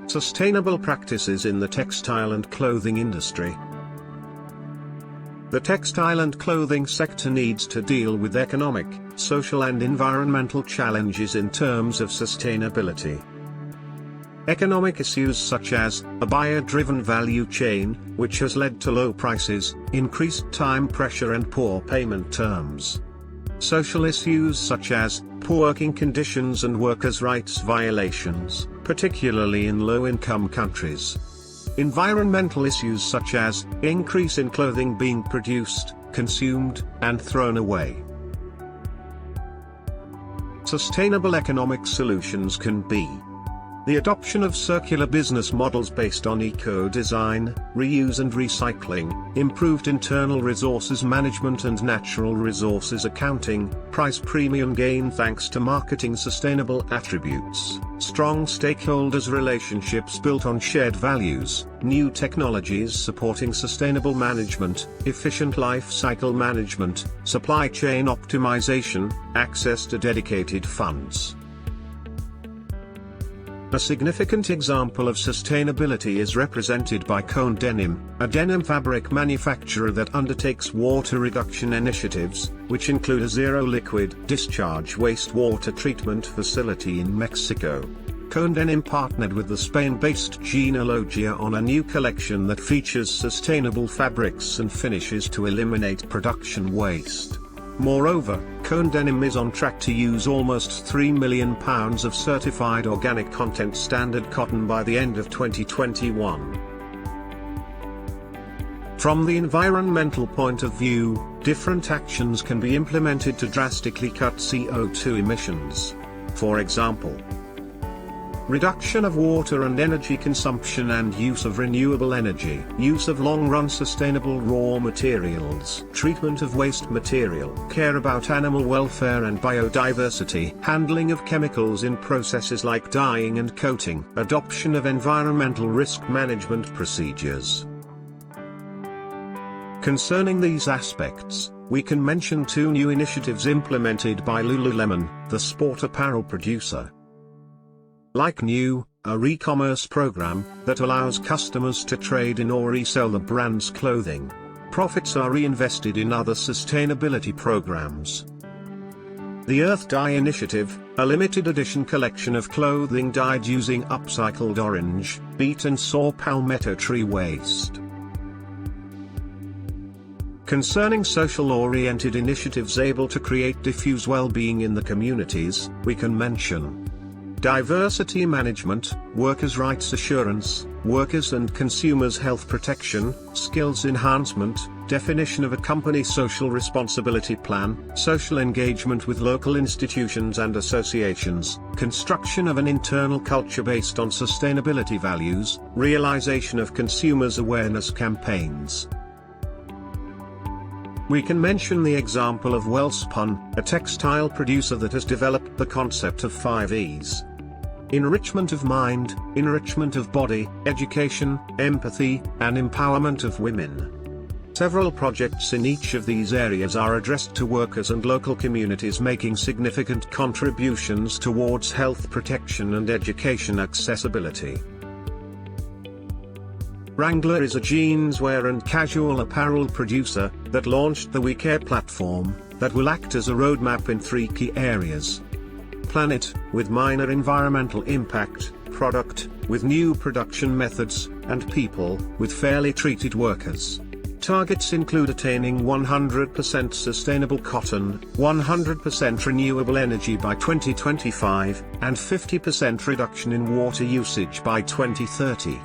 Sustainable practices in the textile and clothing industry. The textile and clothing sector needs to deal with economic, social and environmental challenges in terms of sustainability. Economic issues such as a buyer-driven value chain, which has led to low prices, increased time pressure and poor payment terms. Social issues such as poor working conditions and workers' rights violations, particularly in low-income countries. Environmental issues such as increase in clothing being produced, consumed, and thrown away. Sustainable economic solutions can be the adoption of circular business models based on eco-design, reuse and recycling, improved internal resources management and natural resources accounting, price premium gain thanks to marketing sustainable attributes, strong stakeholders relationships built on shared values, new technologies supporting sustainable management, efficient life cycle management, supply chain optimization, access to dedicated funds. A significant example of sustainability is represented by Cone Denim, a denim fabric manufacturer that undertakes water reduction initiatives, which include a zero liquid discharge wastewater treatment facility in Mexico. Cone Denim partnered with the Spain-based Genealogia on a new collection that features sustainable fabrics and finishes to eliminate production waste. Moreover, Cone Denim is on track to use almost £3 million of certified organic content standard cotton by the end of 2021. From the environmental point of view, different actions can be implemented to drastically cut CO2 emissions. For example, reduction of water and energy consumption and use of renewable energy, use of long-run sustainable raw materials, treatment of waste material, care about animal welfare and biodiversity, handling of chemicals in processes like dyeing and coating, adoption of environmental risk management procedures. Concerning these aspects, we can mention two new initiatives implemented by Lululemon, the sport apparel producer. Like New, a re-commerce program that allows customers to trade in or resell the brand's clothing. Profits are reinvested in other sustainability programs. The Earth Dye Initiative, a limited edition collection of clothing dyed using upcycled orange, beet and saw palmetto tree waste. Concerning social-oriented initiatives able to create diffuse well-being in the communities, we can mention diversity management, workers' rights assurance, workers' and consumers' health protection, skills enhancement, definition of a company social responsibility plan, social engagement with local institutions and associations, construction of an internal culture based on sustainability values, realization of consumers' awareness campaigns. We can mention the example of Wellspun, a textile producer that has developed the concept of 5 E's. Enrichment of mind, enrichment of body, education, empathy, and empowerment of women. Several projects in each of these areas are addressed to workers and local communities making significant contributions towards health protection and education accessibility. Wrangler is a jeanswear and casual apparel producer that launched the WeCare platform that will act as a roadmap in 3 key areas. Planet, with minor environmental impact, product, with new production methods, and people, with fairly treated workers. Targets include attaining 100% sustainable cotton, 100% renewable energy by 2025, and 50% reduction in water usage by 2030.